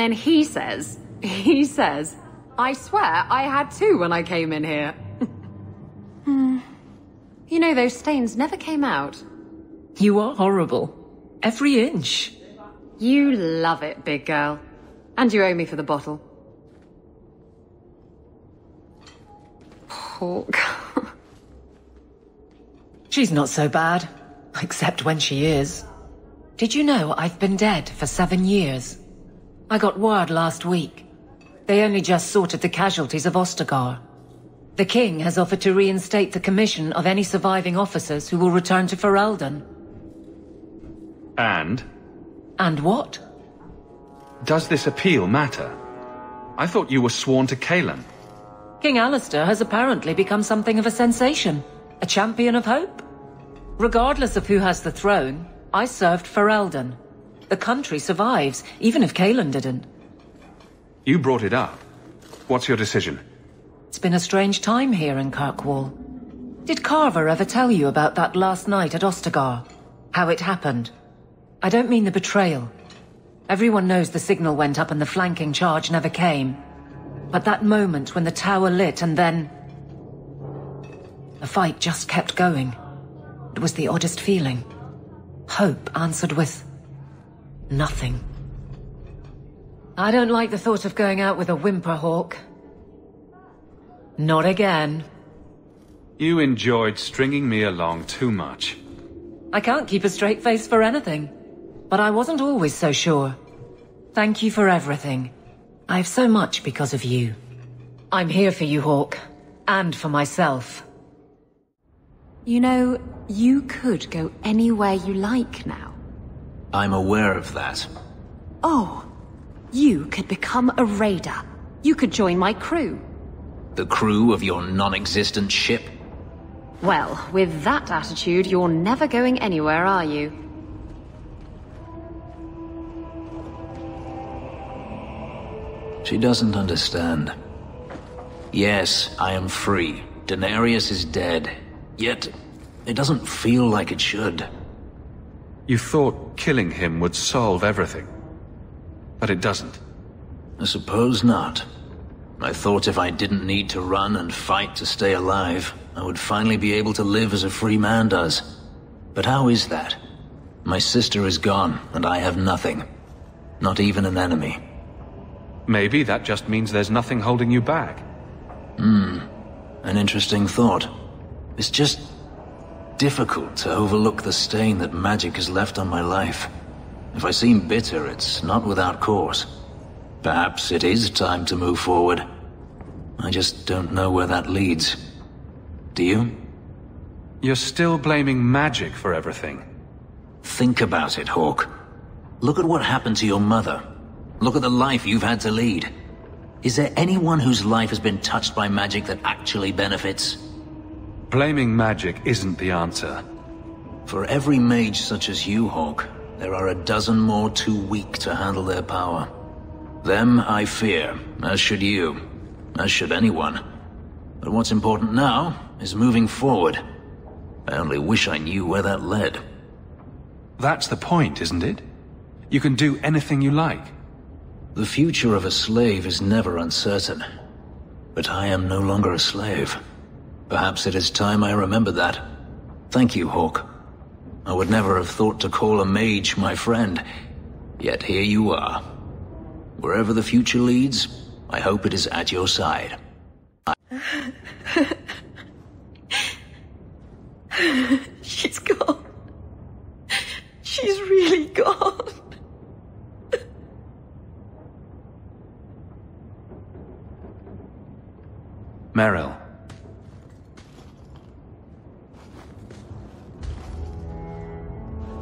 then he says, I swear I had two when I came in here. You know, those stains never came out. You are horrible. Every inch. You love it, big girl. And you owe me for the bottle. Hawke. She's not so bad. Except when she is. Did you know I've been dead for 7 years? I got word last week. They only just sorted the casualties of Ostagar. The king has offered to reinstate the commission of any surviving officers who will return to Ferelden. And? And what? Does this appeal matter? I thought you were sworn to Kaelan. King Alistair has apparently become something of a sensation. A champion of hope. Regardless of who has the throne, I served Ferelden. The country survives, even if Kaelan didn't. You brought it up. What's your decision? It's been a strange time here in Kirkwall. Did Carver ever tell you about that last night at Ostagar? How it happened? I don't mean the betrayal. Everyone knows the signal went up and the flanking charge never came. But that moment when the tower lit and then... the fight just kept going. It was the oddest feeling. Hope answered with... nothing. I don't like the thought of going out with a whimper, Hawke. Not again. You enjoyed stringing me along too much. I can't keep a straight face for anything. But I wasn't always so sure. Thank you for everything. I have so much because of you. I'm here for you, Hawke. And for myself. You know, you could go anywhere you like now. I'm aware of that. Oh, you could become a raider. You could join my crew. The crew of your non-existent ship? Well, with that attitude, you're never going anywhere, are you? She doesn't understand. Yes, I am free. Daenerys is dead. Yet, it doesn't feel like it should. You thought killing him would solve everything. But it doesn't. I suppose not. I thought if I didn't need to run and fight to stay alive, I would finally be able to live as a free man does. But how is that? My sister is gone, and I have nothing. Not even an enemy. Maybe that just means there's nothing holding you back. An interesting thought. It's just difficult to overlook the stain that magic has left on my life. If I seem bitter, it's not without cause. Perhaps it is time to move forward. I just don't know where that leads. Do you? You're still blaming magic for everything. Think about it, Hawke. Look at what happened to your mother. Look at the life you've had to lead. Is there anyone whose life has been touched by magic that actually benefits? Blaming magic isn't the answer. For every mage such as you, Hawke, there are a dozen more too weak to handle their power. Them I fear, as should you, as should anyone. But what's important now is moving forward. I only wish I knew where that led. That's the point, isn't it? You can do anything you like. The future of a slave is never uncertain. But I am no longer a slave. Perhaps it is time I remember that. Thank you, Hawke. I would never have thought to call a mage my friend. Yet here you are. Wherever the future leads, I hope it is at your side. She's gone. She's really gone. Meryl.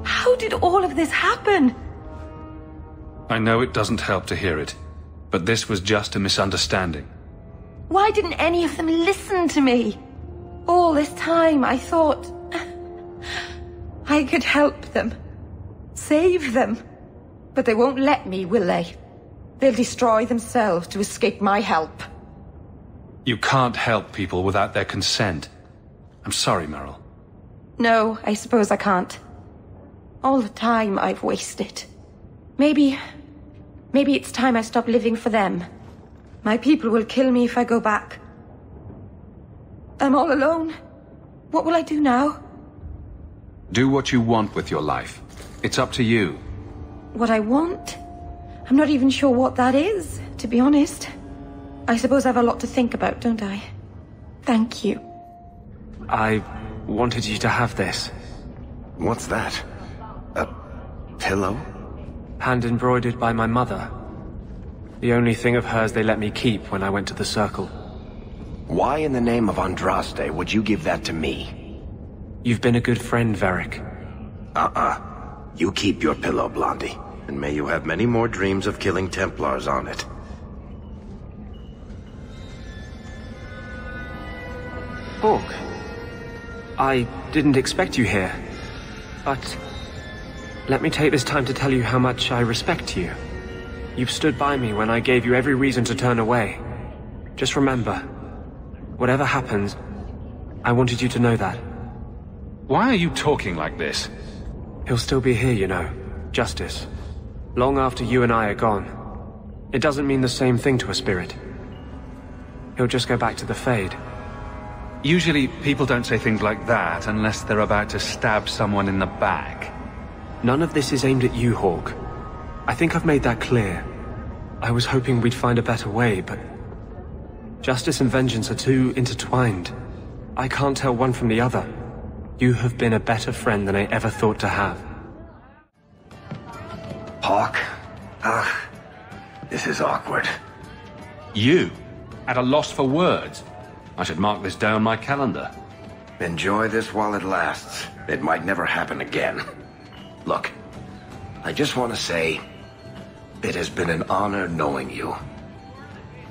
How did all of this happen? I know it doesn't help to hear it, but this was just a misunderstanding. Why didn't any of them listen to me? All this time I thought... I could help them. Save them. But they won't let me, will they? They'll destroy themselves to escape my help. You can't help people without their consent. I'm sorry, Meryl. No, I suppose I can't. All the time I've wasted. Maybe Maybe it's time I stop living for them. My people will kill me if I go back. I'm all alone. What will I do now? Do what you want with your life. It's up to you. What I want? I'm not even sure what that is, to be honest. I suppose I have a lot to think about, don't I? Thank you. I wanted you to have this. What's that? A pillow? Hand embroidered by my mother. The only thing of hers they let me keep when I went to the Circle. Why in the name of Andraste would you give that to me? You've been a good friend, Varric. You keep your pillow, Blondie. And may you have many more dreams of killing Templars on it. Hawke, I didn't expect you here. But let me take this time to tell you how much I respect you. You've stood by me when I gave you every reason to turn away. Just remember, whatever happens, I wanted you to know that. Why are you talking like this? He'll still be here, you know. Justice. Long after you and I are gone. It doesn't mean the same thing to a spirit. He'll just go back to the Fade. Usually, people don't say things like that unless they're about to stab someone in the back. None of this is aimed at you, Hawke. I think I've made that clear. I was hoping we'd find a better way, but... justice and vengeance are too intertwined. I can't tell one from the other. You have been a better friend than I ever thought to have. Hawke? This is awkward. You? At a loss for words? I should mark this down my calendar. Enjoy this while it lasts. It might never happen again. Look, I just want to say, it has been an honor knowing you.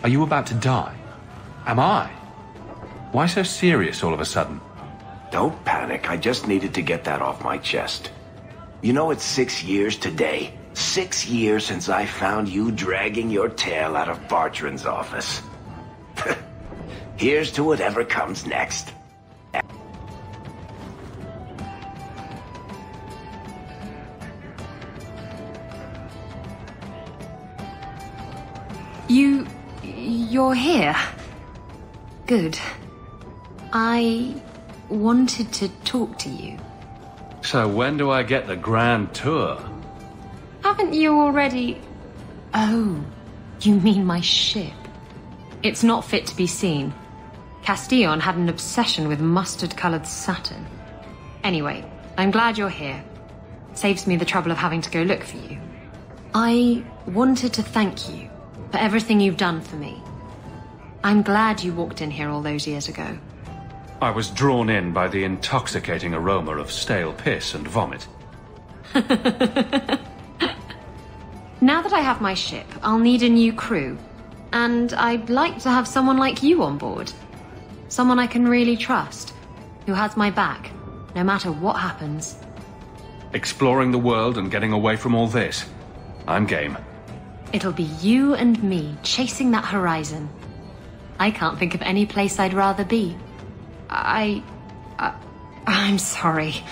Are you about to die? Am I? Why so serious all of a sudden? Don't panic, I just needed to get that off my chest. You know, it's 6 years today. 6 years since I found you dragging your tail out of Bartran's office. Here's to whatever comes next. You're here. Good. I wanted to talk to you. So when do I get the grand tour? Haven't you already... Oh, you mean my ship? It's not fit to be seen. Castillon had an obsession with mustard-colored satin. Anyway, I'm glad you're here. Saves me the trouble of having to go look for you. I wanted to thank you for everything you've done for me. I'm glad you walked in here all those years ago. I was drawn in by the intoxicating aroma of stale piss and vomit. Now that I have my ship, I'll need a new crew. And I'd like to have someone like you on board. Someone I can really trust, who has my back, no matter what happens. Exploring the world and getting away from all this. I'm game. It'll be you and me chasing that horizon. I can't think of any place I'd rather be. I'm sorry.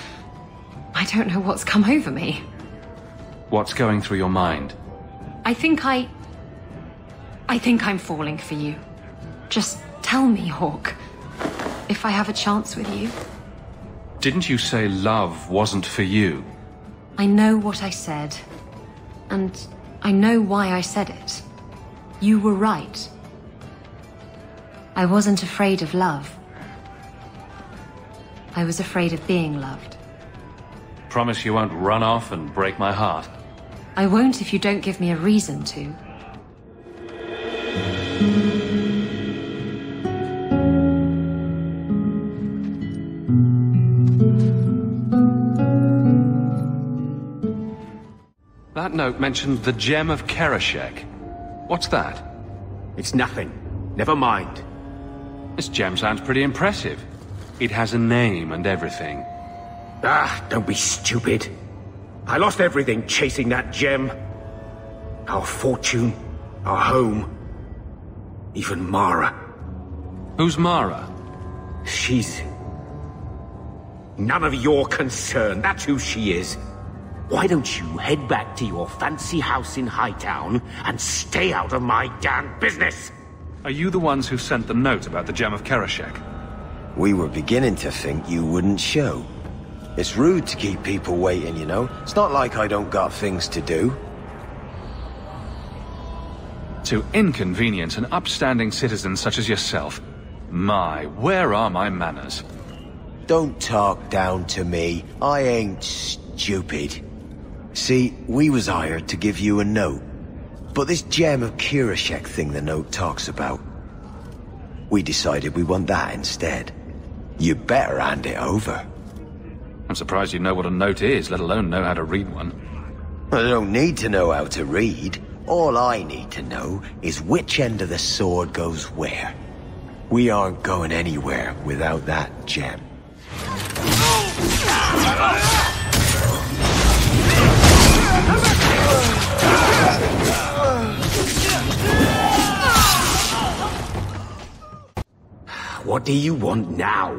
I don't know what's come over me. What's going through your mind? I think I'm falling for you. Just tell me, Hawke, if I have a chance with you. Didn't you say love wasn't for you? I know what I said. And I know why I said it. You were right. I wasn't afraid of love. I was afraid of being loved. Promise you won't run off and break my heart. I won't if you don't give me a reason to. That note mentioned the Gem of Kerashek. What's that? It's nothing. Never mind. This gem sounds pretty impressive. It has a name and everything. Don't be stupid. I lost everything chasing that gem. Our fortune, our home, even Mara. Who's Mara? She's... none of your concern. That's who she is. Why don't you head back to your fancy house in Hightown and stay out of my damn business? Are you the ones who sent the note about the Gem of Kerashek? We were beginning to think you wouldn't show. It's rude to keep people waiting, you know? It's not like I don't got things to do. To inconvenience an upstanding citizen such as yourself. My, where are my manners? Don't talk down to me. I ain't stupid. See, we was hired to give you a note. But this Gem of Kerashek thing the note talks about, we decided we want that instead. You better hand it over. I'm surprised you know what a note is, let alone know how to read one. I don't need to know how to read. All I need to know is which end of the sword goes where. We aren't going anywhere without that gem. What do you want now?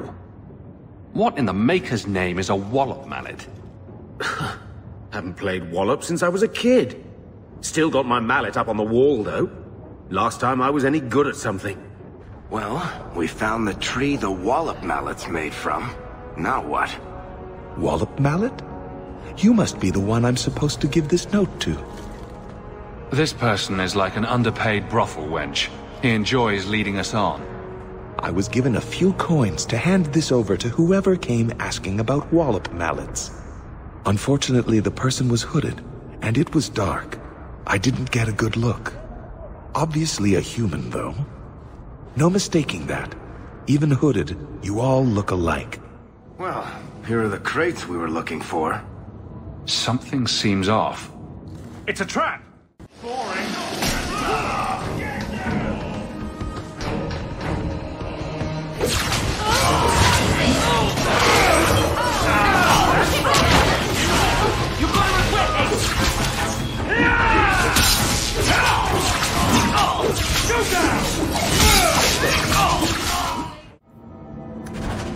What in the Maker's name is a wallop mallet? Haven't played Wallop since I was a kid. Still got my mallet up on the wall, though. Last time I was any good at something. Well, we found the tree the Wallop mallet's made from. Now what? Wallop mallet? You must be the one I'm supposed to give this note to. This person is like an underpaid brothel wench. He enjoys leading us on. I was given a few coins to hand this over to whoever came asking about wallop mallets. Unfortunately, the person was hooded, and it was dark. I didn't get a good look. Obviously a human, though. No mistaking that. Even hooded, you all look alike. Well, here are the crates we were looking for. Something seems off. It's a trap! Boring.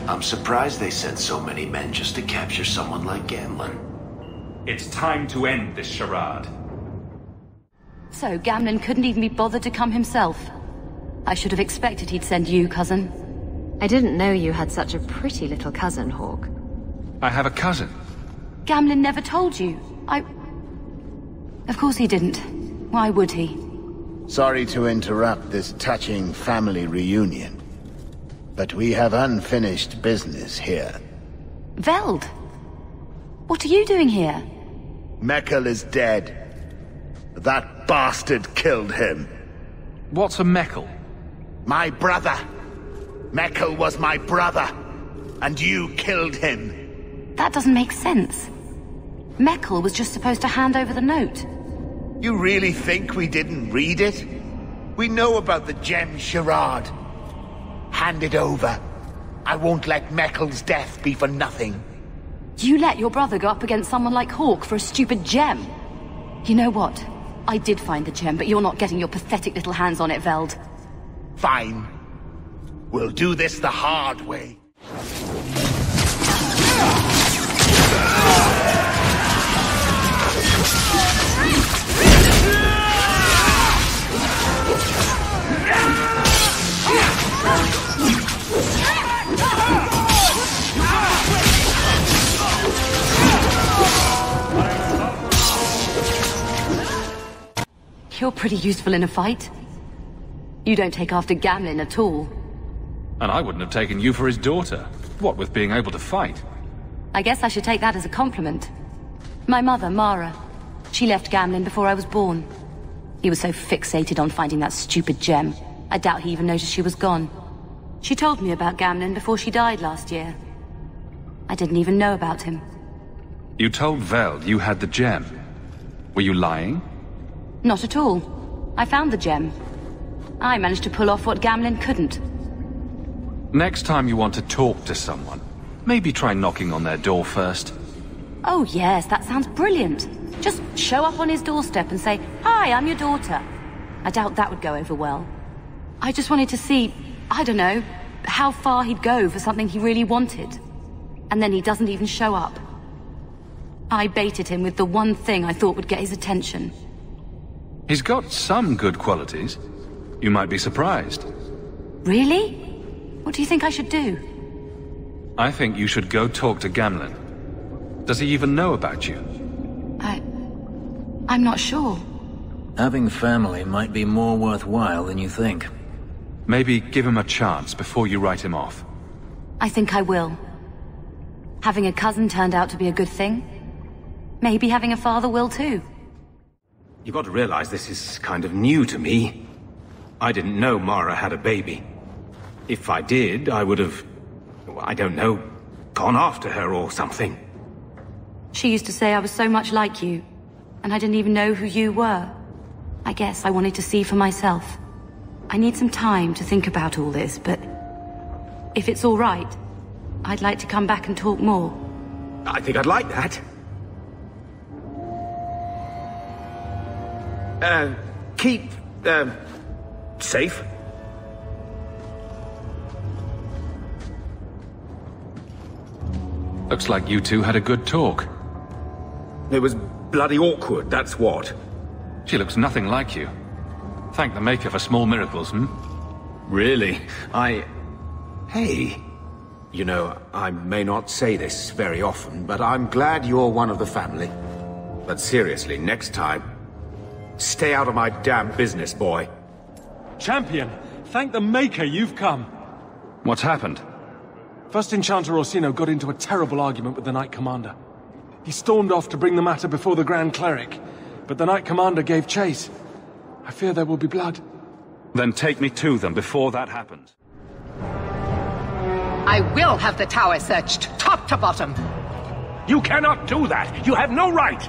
I'm surprised they sent so many men just to capture someone like Gamlin. It's time to end this charade. So Gamlin couldn't even be bothered to come himself. I should have expected he'd send you, cousin. I didn't know you had such a pretty little cousin, Hawke. I have a cousin. Gamlin never told you. Of course he didn't. Why would he? Sorry to interrupt this touching family reunion, but we have unfinished business here. Veld! What are you doing here? Mekkel is dead. That bastard killed him. What's a Mekkel? My brother. Mekkel was my brother, and you killed him. That doesn't make sense. Mekkel was just supposed to hand over the note. You really think we didn't read it? We know about the gem charade. Hand it over. I won't let Mekkel's death be for nothing. You let your brother go up against someone like Hawke for a stupid gem. You know what? I did find the gem, but you're not getting your pathetic little hands on it, Veld. Fine. We'll do this the hard way. You're pretty useful in a fight. You don't take after Gamlin at all. And I wouldn't have taken you for his daughter. What with being able to fight? I guess I should take that as a compliment. My mother, Mara, she left Gamlin before I was born. He was so fixated on finding that stupid gem, I doubt he even noticed she was gone. She told me about Gamlin before she died last year. I didn't even know about him. You told Veld you had the gem. Were you lying? Not at all. I found the gem. I managed to pull off what Gamlin couldn't. Next time you want to talk to someone, maybe try knocking on their door first. Oh yes, that sounds brilliant. Just show up on his doorstep and say, "Hi, I'm your daughter." I doubt that would go over well. I just wanted to see, I don't know, how far he'd go for something he really wanted. And then he doesn't even show up. I baited him with the one thing I thought would get his attention. He's got some good qualities. You might be surprised. Really? What do you think I should do? I think you should go talk to Gamlen. Does he even know about you? I'm not sure. Having family might be more worthwhile than you think. Maybe give him a chance before you write him off. I think I will. Having a cousin turned out to be a good thing. Maybe having a father will too. You've got to realize this is kind of new to me. I didn't know Mara had a baby. If I did, I would have, I don't know, gone after her or something. She used to say I was so much like you, and I didn't even know who you were. I guess I wanted to see for myself. I need some time to think about all this, but if it's all right, I'd like to come back and talk more. I think I'd like that. Keep, safe. Looks like you two had a good talk. It was bloody awkward, that's what. She looks nothing like you. Thank the Maker for small miracles, hmm? Really? Hey. You know, I may not say this very often, but I'm glad you're one of the family. But seriously, next time, stay out of my damn business, boy. Champion, thank the Maker you've come. What's happened? First Enchanter Orsino got into a terrible argument with the Knight Commander. He stormed off to bring the matter before the Grand Cleric, but the Knight Commander gave chase. I fear there will be blood. Then take me to them before that happens. I will have the tower searched, top to bottom. You cannot do that! You have no right!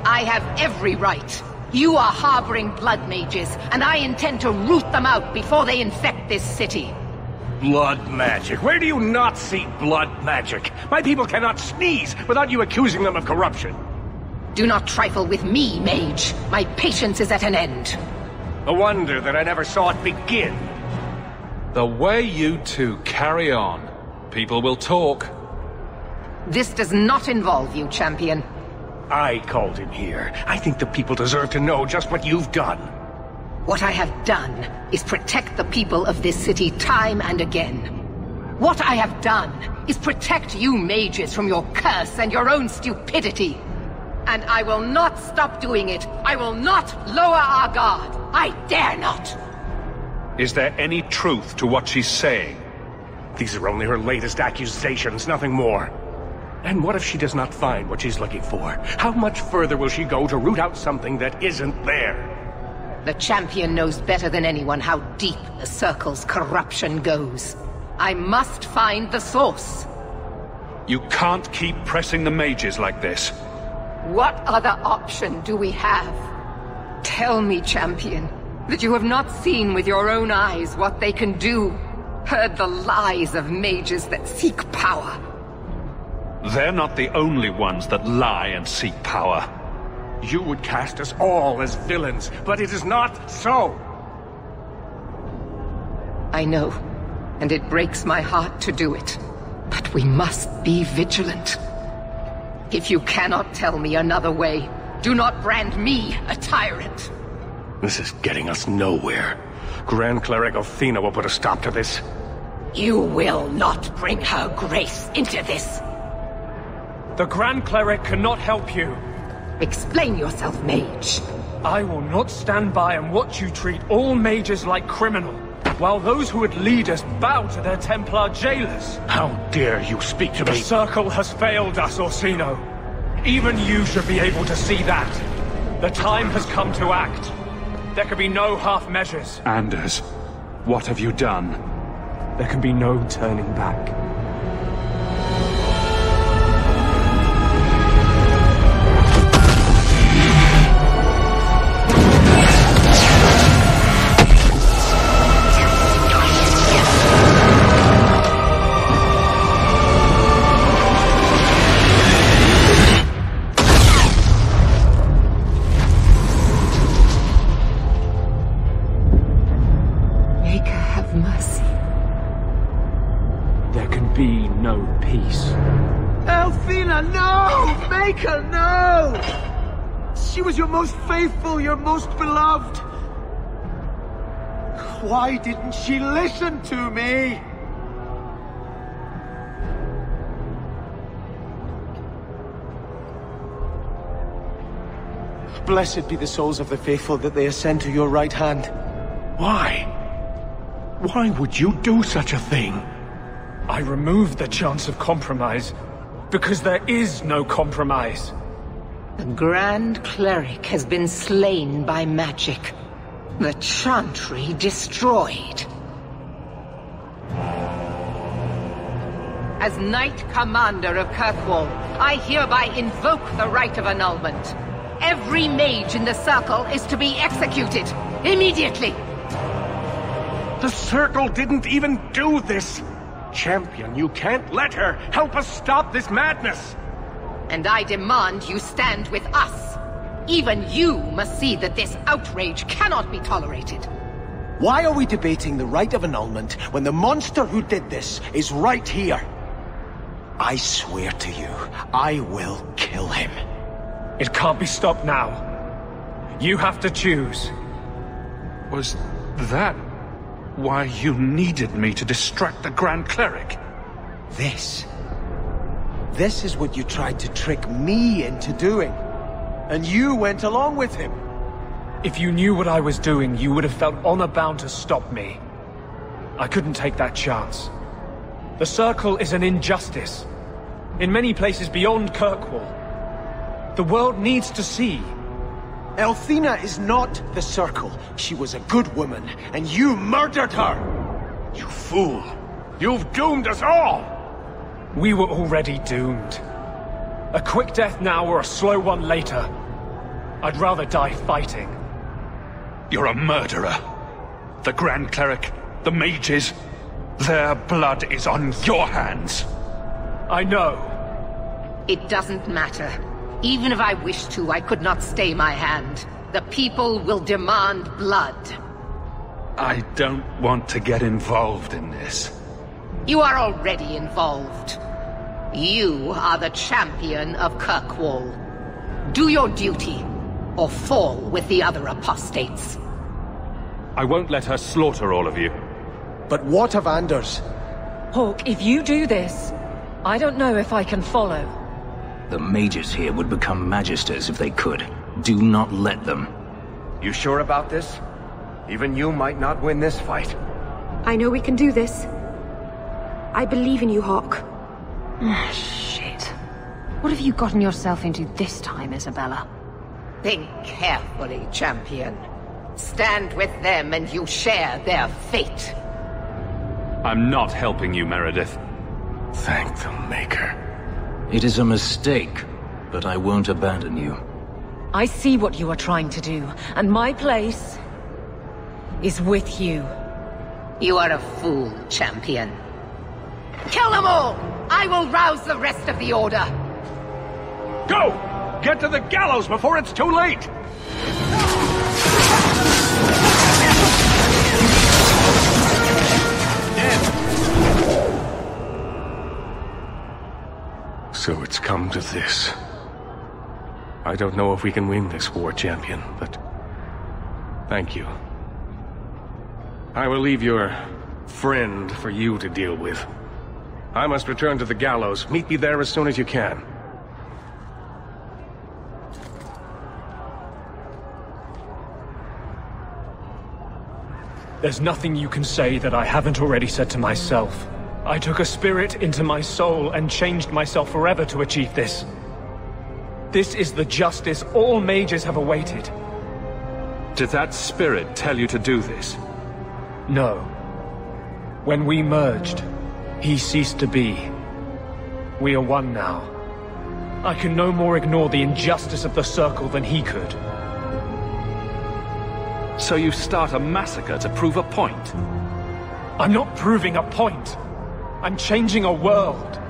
I have every right. You are harboring blood mages, and I intend to root them out before they infect this city. Blood magic? Where do you not see blood magic? My people cannot sneeze without you accusing them of corruption. Do not trifle with me, Mage. My patience is at an end. A wonder that I never saw it begin. The way you two carry on, people will talk. This does not involve you, Champion. I called him here. I think the people deserve to know just what you've done. What I have done is protect the people of this city time and again. What I have done is protect you mages from your curse and your own stupidity. And I will not stop doing it. I will not lower our guard. I dare not. Is there any truth to what she's saying? These are only her latest accusations, nothing more. And what if she does not find what she's looking for? How much further will she go to root out something that isn't there? The Champion knows better than anyone how deep the Circle's corruption goes. I must find the source. You can't keep pressing the mages like this. What other option do we have? Tell me, Champion, that you have not seen with your own eyes what they can do, heard the lies of mages that seek power. They're not the only ones that lie and seek power. You would cast us all as villains, but it is not so! I know, and it breaks my heart to do it. But we must be vigilant. If you cannot tell me another way, do not brand me a tyrant. This is getting us nowhere. Grand Cleric Othina will put a stop to this. You will not bring her grace into this. The Grand Cleric cannot help you. Explain yourself, Mage. I will not stand by and watch you treat all mages like criminal, while those who would lead us bow to their Templar jailers. How dare you speak to me? The Circle has failed us, Orsino. Even you should be able to see that. The time has come to act. There can be no half measures. Anders, what have you done? There can be no turning back. Mercy. There can be no peace Elfina, no! Make her, no! She was your most faithful, your most beloved. Why didn't she listen to me? Blessed be the souls of the faithful that they ascend to your right hand. Why? Why would you do such a thing? I removed the chance of compromise, because there is no compromise. The Grand Cleric has been slain by magic. The Chantry destroyed. As Knight Commander of Kirkwall, I hereby invoke the right of annulment. Every mage in the Circle is to be executed, immediately! The Circle didn't even do this! Champion, you can't let her! Help us stop this madness! And I demand you stand with us! Even you must see that this outrage cannot be tolerated. Why are we debating the right of annulment when the monster who did this is right here? I swear to you, I will kill him. It can't be stopped now. You have to choose. Was that why you needed me to distract the Grand Cleric? This is what you tried to trick me into doing. And you went along with him. If you knew what I was doing, you would have felt honor-bound to stop me. I couldn't take that chance. The Circle is an injustice. In many places beyond Kirkwall. The world needs to see. Elfina is not the Circle. She was a good woman, and you murdered her! You fool! You've doomed us all! We were already doomed. A quick death now or a slow one later. I'd rather die fighting. You're a murderer. The Grand Cleric, the Mages, their blood is on your hands. I know. It doesn't matter. Even if I wished to, I could not stay my hand. The people will demand blood. I don't want to get involved in this. You are already involved. You are the champion of Kirkwall. Do your duty, or fall with the other apostates. I won't let her slaughter all of you. But what of Anders? Hawke, if you do this, I don't know if I can follow. The mages here would become magisters if they could. Do not let them. You sure about this? Even you might not win this fight. I know we can do this. I believe in you, Hawke. Shit. What have you gotten yourself into this time, Isabella? Think carefully, champion. Stand with them and you share their fate. I'm not helping you, Meredith. Thank the Maker. It is a mistake, but I won't abandon you. I see what you are trying to do, and my place is with you. You are a fool, champion. Kill them all! I will rouse the rest of the Order! Go! Get to the gallows before it's too late! So it's come to this. I don't know if we can win this war, champion, but thank you. I will leave your friend for you to deal with. I must return to the gallows. Meet me there as soon as you can. There's nothing you can say that I haven't already said to myself. I took a spirit into my soul and changed myself forever to achieve this. This is the justice all mages have awaited. Did that spirit tell you to do this? No. When we merged, he ceased to be. We are one now. I can no more ignore the injustice of the Circle than he could. So you start a massacre to prove a point? I'm not proving a point. I'm changing a world.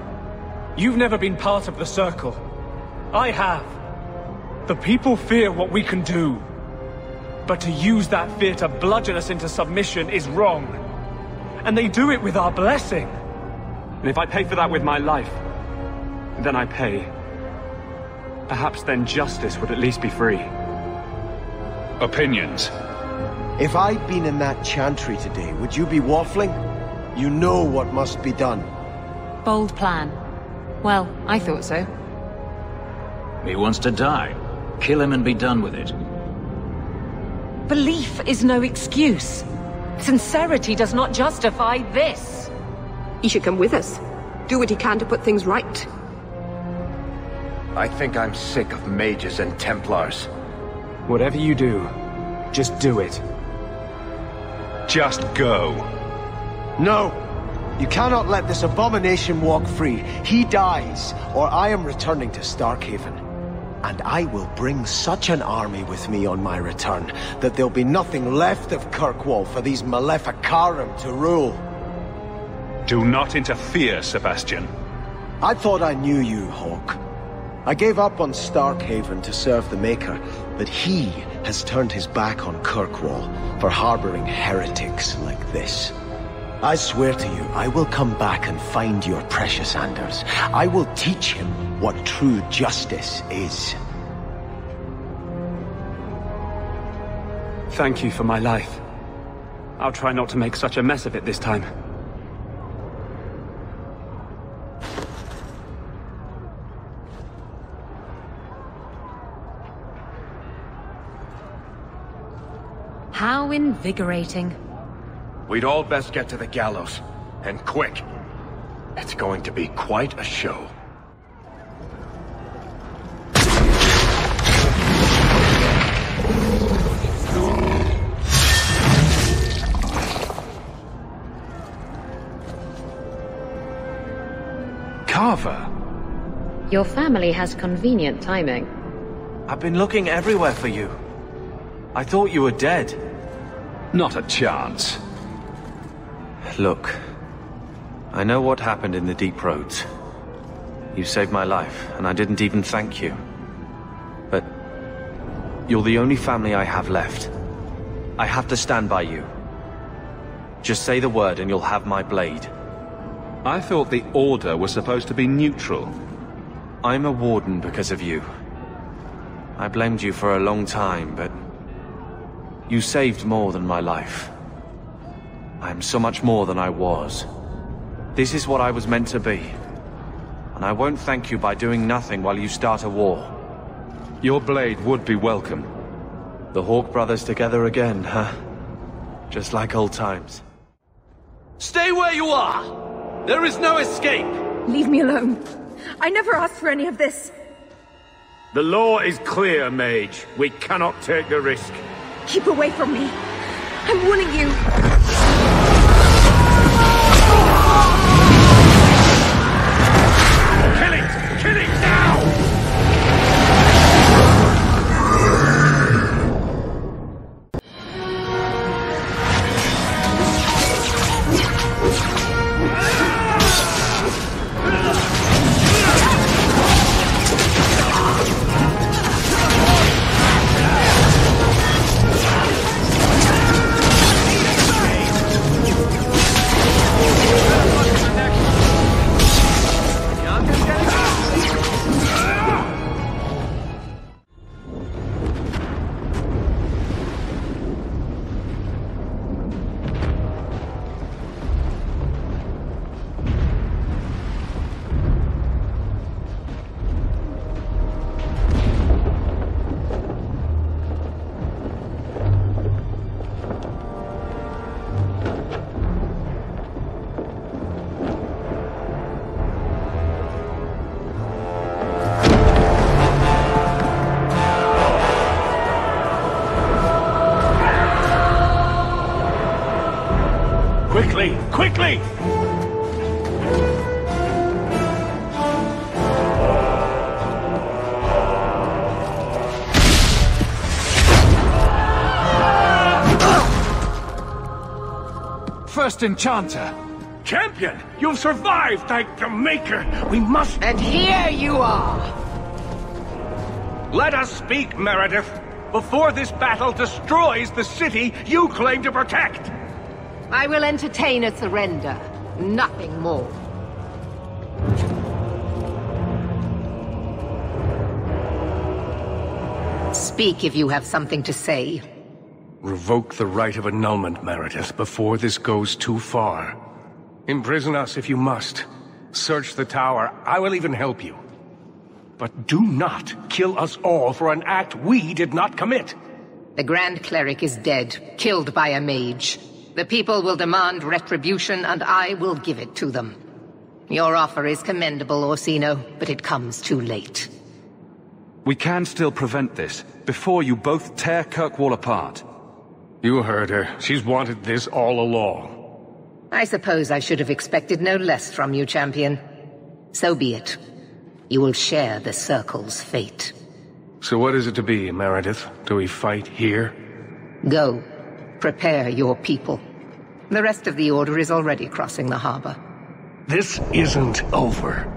You've never been part of the Circle. I have. The people fear what we can do. But to use that fear to bludgeon us into submission is wrong. And they do it with our blessing. And if I pay for that with my life, Then I pay. Perhaps then justice would at least be free. Opinions? If I'd been in that chantry today, would you be waffling? You know what must be done. Bold plan. Well, I thought so. He wants to die. Kill him and be done with it. Belief is no excuse. Sincerity does not justify this. He should come with us. Do what he can to put things right. I think I'm sick of mages and Templars. Whatever you do, just do it. Just go. No! You cannot let this abomination walk free. He dies, or I am returning to Starkhaven. And I will bring such an army with me on my return, that there'll be nothing left of Kirkwall for these Maleficarum to rule. Do not interfere, Sebastian. I thought I knew you, Hawke. I gave up on Starkhaven to serve the Maker, but he has turned his back on Kirkwall for harboring heretics like this. I swear to you, I will come back and find your precious Anders. I will teach him what true justice is. Thank you for my life. I'll try not to make such a mess of it this time. How invigorating. We'd all best get to the gallows. And quick. It's going to be quite a show. Carver? Your family has convenient timing. I've been looking everywhere for you. I thought you were dead. Not a chance. Look, I know what happened in the Deep Roads. You saved my life, and I didn't even thank you. But you're the only family I have left. I have to stand by you. Just say the word and you'll have my blade. I thought the Order was supposed to be neutral. I'm a warden because of you. I blamed you for a long time, but you saved more than my life. I am so much more than I was. This is what I was meant to be. And I won't thank you by doing nothing while you start a war. Your blade would be welcome. The Hawke brothers together again, huh? Just like old times. Stay where you are! There is no escape! Leave me alone. I never asked for any of this. The law is clear, Mage. We cannot take the risk. Keep away from me. I'm warning you. Kill it! Kill it now! Quickly! Quickly! First Enchanter! Champion! You've survived, thank the Maker! We must... And here you are! Let us speak, Meredith, before this battle destroys the city you claim to protect! I will entertain a surrender. Nothing more. Speak if you have something to say. Revoke the right of annulment, Meredith, before this goes too far. Imprison us if you must. Search the tower. I will even help you. But do not kill us all for an act we did not commit. The Grand Cleric is dead, killed by a mage. The people will demand retribution, and I will give it to them. Your offer is commendable, Orsino, but it comes too late. We can still prevent this, before you both tear Kirkwall apart. You heard her. She's wanted this all along. I suppose I should have expected no less from you, champion. So be it. You will share the Circle's fate. So what is it to be, Meredith? Do we fight here? Go. Prepare your people. The rest of the Order is already crossing the harbor. This isn't over.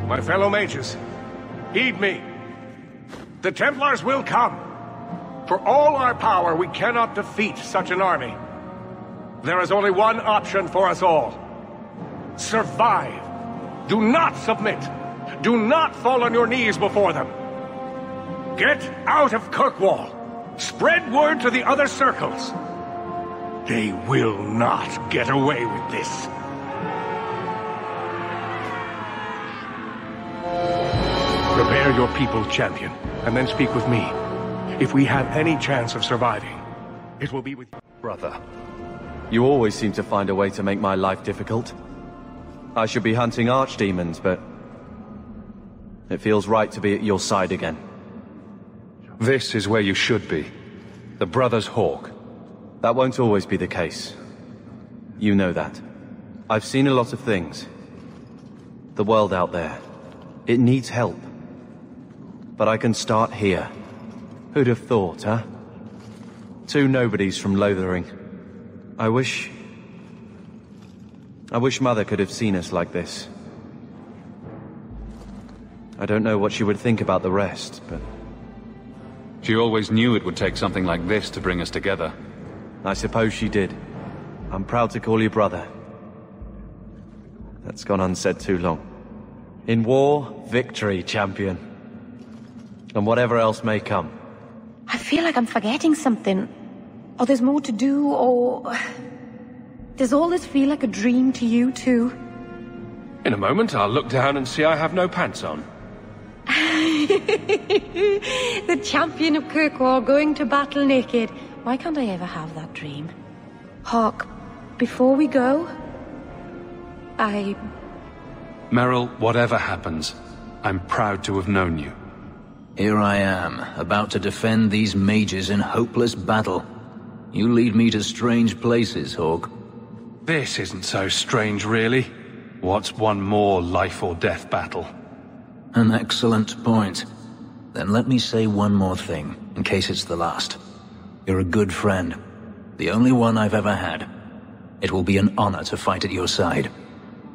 My fellow mages, heed me. The Templars will come. For all our power, we cannot defeat such an army. There is only one option for us all. Survive. Do not submit. Do not fall on your knees before them. Get out of Kirkwall. Spread word to the other circles. They will not get away with this. Prepare your people, champion, and then speak with me. If we have any chance of surviving, it will be with you. Brother, you always seem to find a way to make my life difficult. I should be hunting archdemons, but it feels right to be at your side again. This is where you should be. The brothers Hawke. That won't always be the case. You know that. I've seen a lot of things. The world out there. It needs help. But I can start here. Who'd have thought, huh? Two nobodies from Lothering. I wish Mother could have seen us like this. I don't know what she would think about the rest, but... She always knew it would take something like this to bring us together. I suppose she did. I'm proud to call you brother. That's gone unsaid too long. In war, victory, champion. And whatever else may come. I feel like I'm forgetting something. Or there's more to do, or... Does all this feel like a dream to you, too? In a moment, I'll look down and see I have no pants on. The champion of Kirkwall going to battle naked. Why can't I ever have that dream? Hawke, before we go... Merrill, whatever happens, I'm proud to have known you. Here I am, about to defend these mages in hopeless battle. You lead me to strange places, Hawke. This isn't so strange, really. What's one more life or death battle? An excellent point. Then let me say one more thing, in case it's the last. You're a good friend. The only one I've ever had. It will be an honor to fight at your side.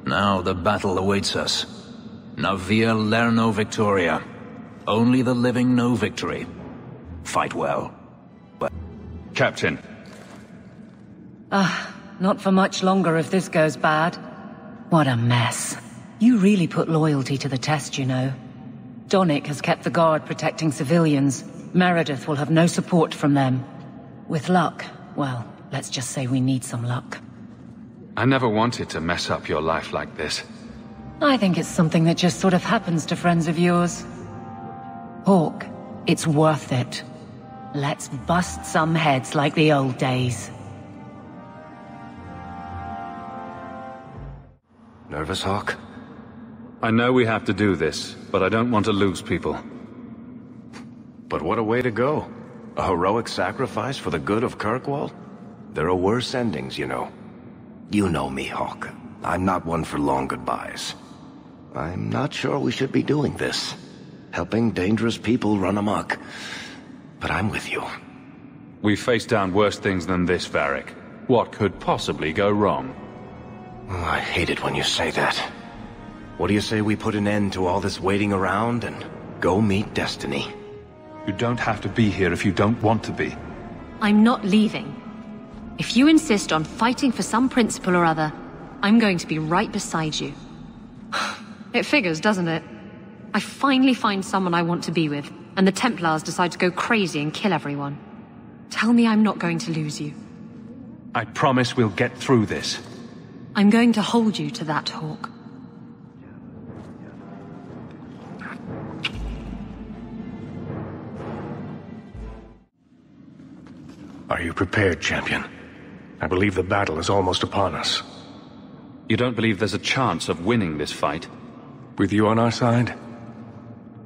Now the battle awaits us. Navia Lerno Victoria. Only the living know victory. Fight well. Captain. Not for much longer if this goes bad. What a mess. You really put loyalty to the test, you know. Donnic has kept the guard protecting civilians. Meredith will have no support from them. With luck, well, let's just say we need some luck. I never wanted to mess up your life like this. I think it's something that just sort of happens to friends of yours. Hawke, it's worth it. Let's bust some heads like the old days. Nervous, Hawke? I know we have to do this, but I don't want to lose people. But what a way to go. A heroic sacrifice for the good of Kirkwall? There are worse endings, you know. You know me, Hawke. I'm not one for long goodbyes. I'm not sure we should be doing this. helping dangerous people run amok. But I'm with you. We've faced down worse things than this, Varric. What could possibly go wrong? Oh, I hate it when you say that. What do you say we put an end to all this waiting around and go meet destiny? You don't have to be here if you don't want to be. I'm not leaving. If you insist on fighting for some principle or other, I'm going to be right beside you. It figures, doesn't it? I finally find someone I want to be with, and the Templars decide to go crazy and kill everyone. Tell me I'm not going to lose you. I promise we'll get through this. I'm going to hold you to that, Hawke. Are you prepared, champion? I believe the battle is almost upon us. You don't believe there's a chance of winning this fight? With you on our side?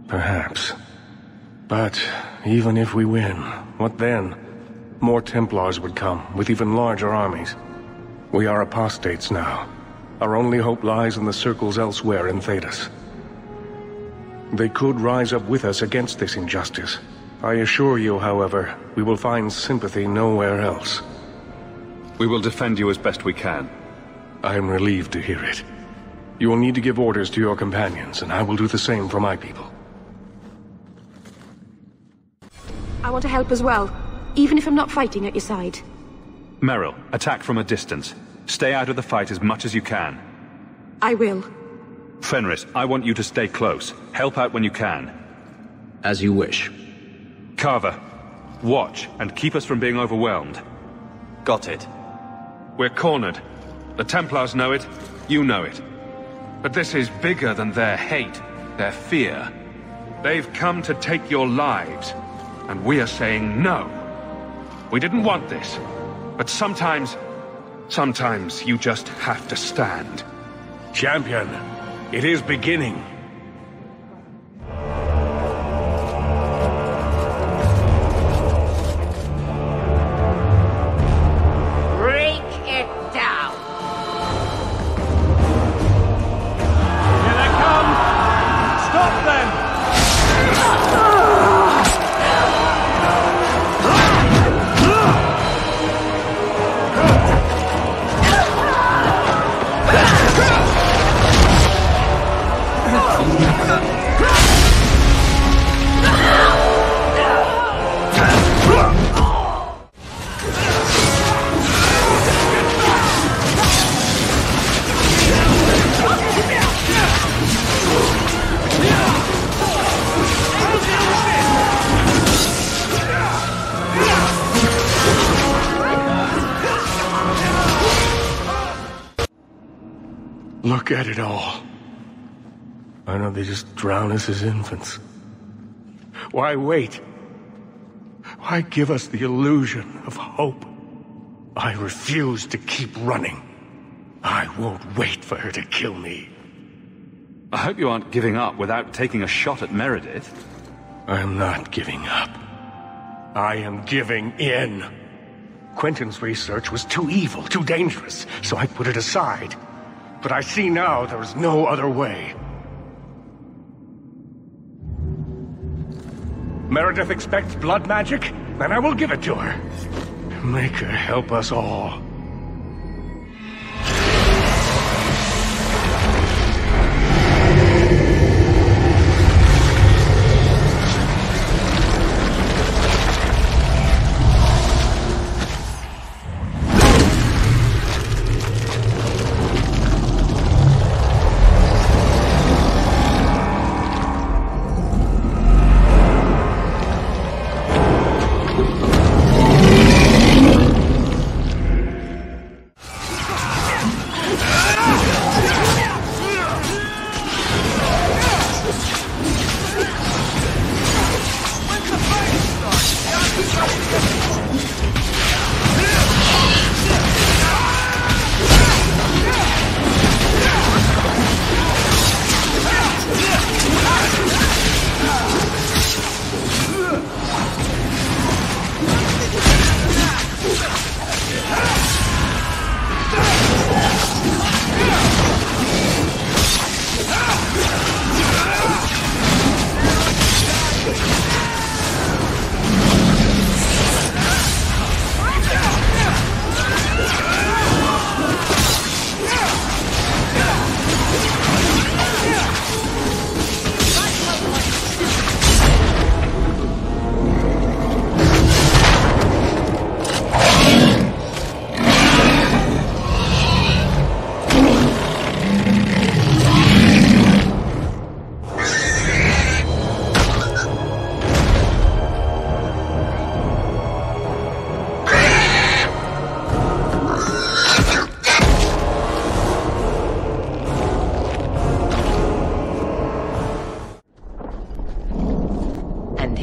Perhaps. But even if we win, what then? More Templars would come, with even larger armies. We are apostates now. Our only hope lies in the circles elsewhere in Thedas. They could rise up with us against this injustice. I assure you, however, we will find sympathy nowhere else. We will defend you as best we can. I am relieved to hear it. You will need to give orders to your companions, and I will do the same for my people. I want to help as well, even if I'm not fighting at your side. Merrill, attack from a distance. Stay out of the fight as much as you can. I will. Fenris, I want you to stay close. Help out when you can. As you wish. Carver, watch and keep us from being overwhelmed. Got it. We're cornered. The Templars know it, you know it. But this is bigger than their hate, their fear. They've come to take your lives, and we are saying no. We didn't want this, but sometimes you just have to stand. Champion, it is beginning. Look at it all. Why don't they just drown us as infants? Why wait? Why give us the illusion of hope? I refuse to keep running. I won't wait for her to kill me. I hope you aren't giving up without taking a shot at Meredith. I am not giving up. I am giving in. Quentin's research was too evil, too dangerous, so I put it aside. But I see now there is no other way. Meredith expects blood magic, then I will give it to her. Make her help us all.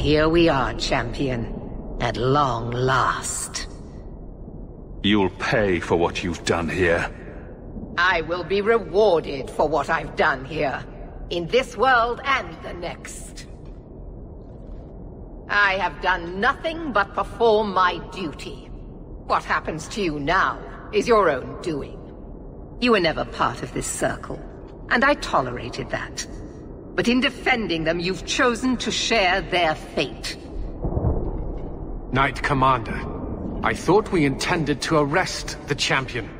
here we are, champion. At long last. You'll pay for what you've done here. I will be rewarded for what I've done here. In this world and the next. I have done nothing but perform my duty. What happens to you now is your own doing. You were never part of this circle, and I tolerated that. But in defending them, you've chosen to share their fate. Knight Commander, I thought we intended to arrest the champion.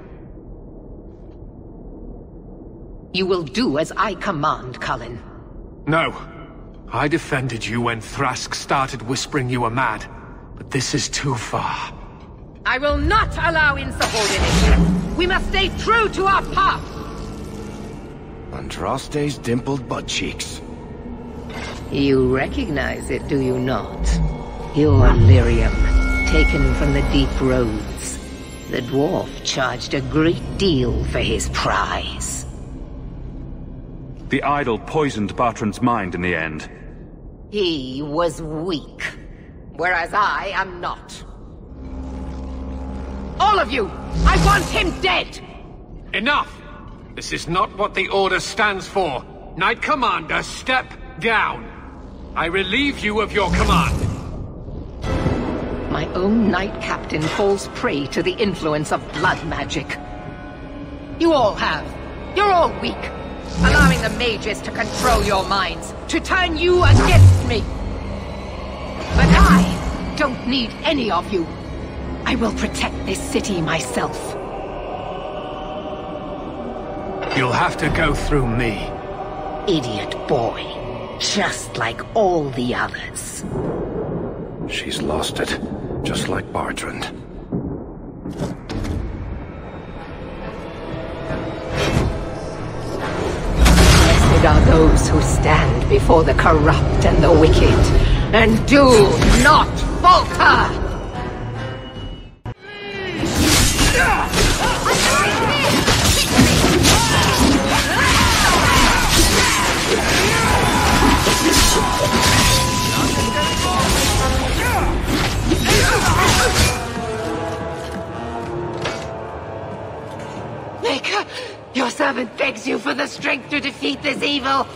You will do as I command, Cullen. No. I defended you when Thrask started whispering you were mad, but this is too far. I will not allow insubordination. We must stay true to our path. Andraste's dimpled butt cheeks. You recognize it, do you not? Your lyrium, taken from the deep roads. The dwarf charged a great deal for his prize. The idol poisoned Bartrand's mind in the end. He was weak, whereas I am not. All of you! I want him dead! Enough! This is not what the Order stands for. Knight Commander, step down. I relieve you of your command. My own Knight Captain falls prey to the influence of blood magic. You all have. You're all weak. Allowing the mages to control your minds, to turn you against me. But I don't need any of you. I will protect this city myself. You'll have to go through me. Idiot boy. Just like all the others. She's lost it, just like Bartrand. Blessed are those who stand before the corrupt and the wicked, and do not falter! Maker, your servant begs you for the strength to defeat this evil.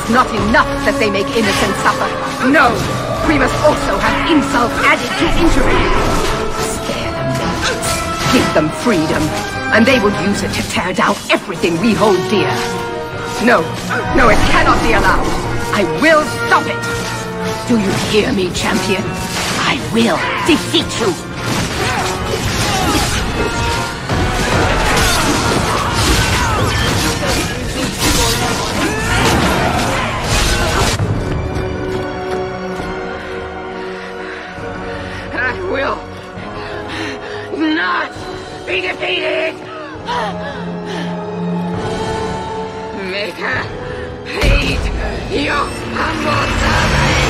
It's not enough that they make innocents suffer. No! We must also have insult added to injury. Scare the mages. Give them freedom. And they will use it to tear down everything we hold dear. No. No, it cannot be allowed. I will stop it. Do you hear me, champion? I will defeat you. I will not be defeated! Make her hate your humble servant!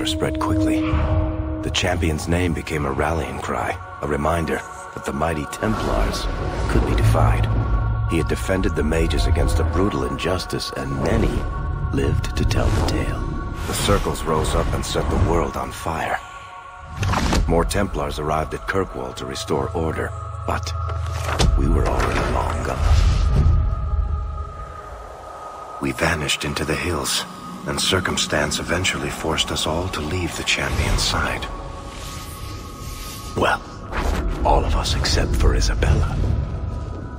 Spread quickly. The champion's name became a rallying cry, a reminder that the mighty Templars could be defied. He had defended the mages against a brutal injustice, and many lived to tell the tale. The circles rose up and set the world on fire. More Templars arrived at Kirkwall to restore order, but we were already long gone. We vanished into the hills, and circumstance eventually forced us all to leave the champion's side. Well, all of us except for Isabella.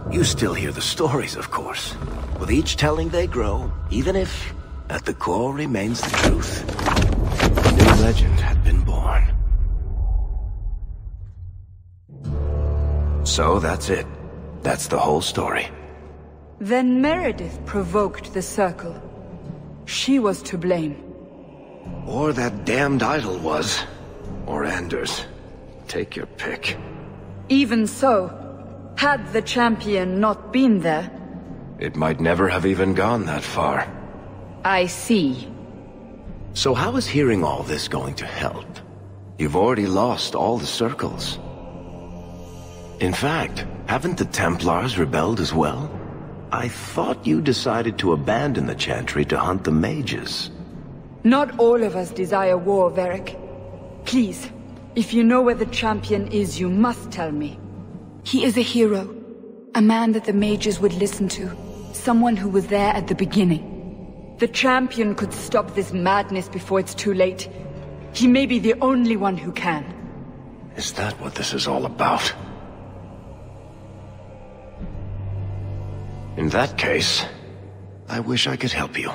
You still hear the stories, of course. With each telling they grow, even if, at the core, remains the truth. A new legend had been born. So that's it. That's the whole story. Then Meredith provoked the Circle. She was to blame. Or that damned idol was. Or Anders. Take your pick. Even so, had the champion not been there... It might never have even gone that far. I see. So how is hearing all this going to help? You've already lost all the circles. In fact, haven't the Templars rebelled as well? I thought you decided to abandon the Chantry to hunt the mages. Not all of us desire war, Varric. Please, if you know where the champion is, you must tell me. He is a hero. A man that the mages would listen to. Someone who was there at the beginning. The champion could stop this madness before it's too late. He may be the only one who can. Is that what this is all about? In that case, I wish I could help you.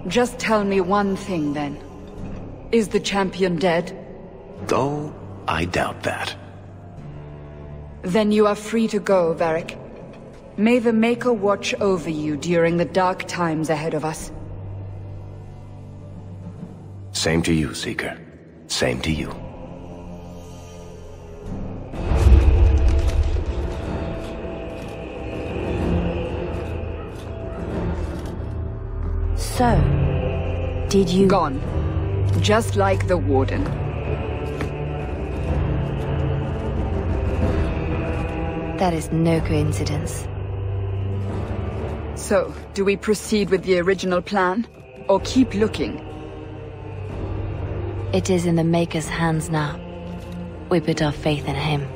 Just tell me one thing, then. Is the champion dead? Though, I doubt that. Then you are free to go, Varric. May the Maker watch over you during the dark times ahead of us. Same to you, Seeker. Same to you. So, did you... Gone. Just like the Warden. That is no coincidence. So, do we proceed with the original plan? Or keep looking? It is in the Maker's hands now. We put our faith in him.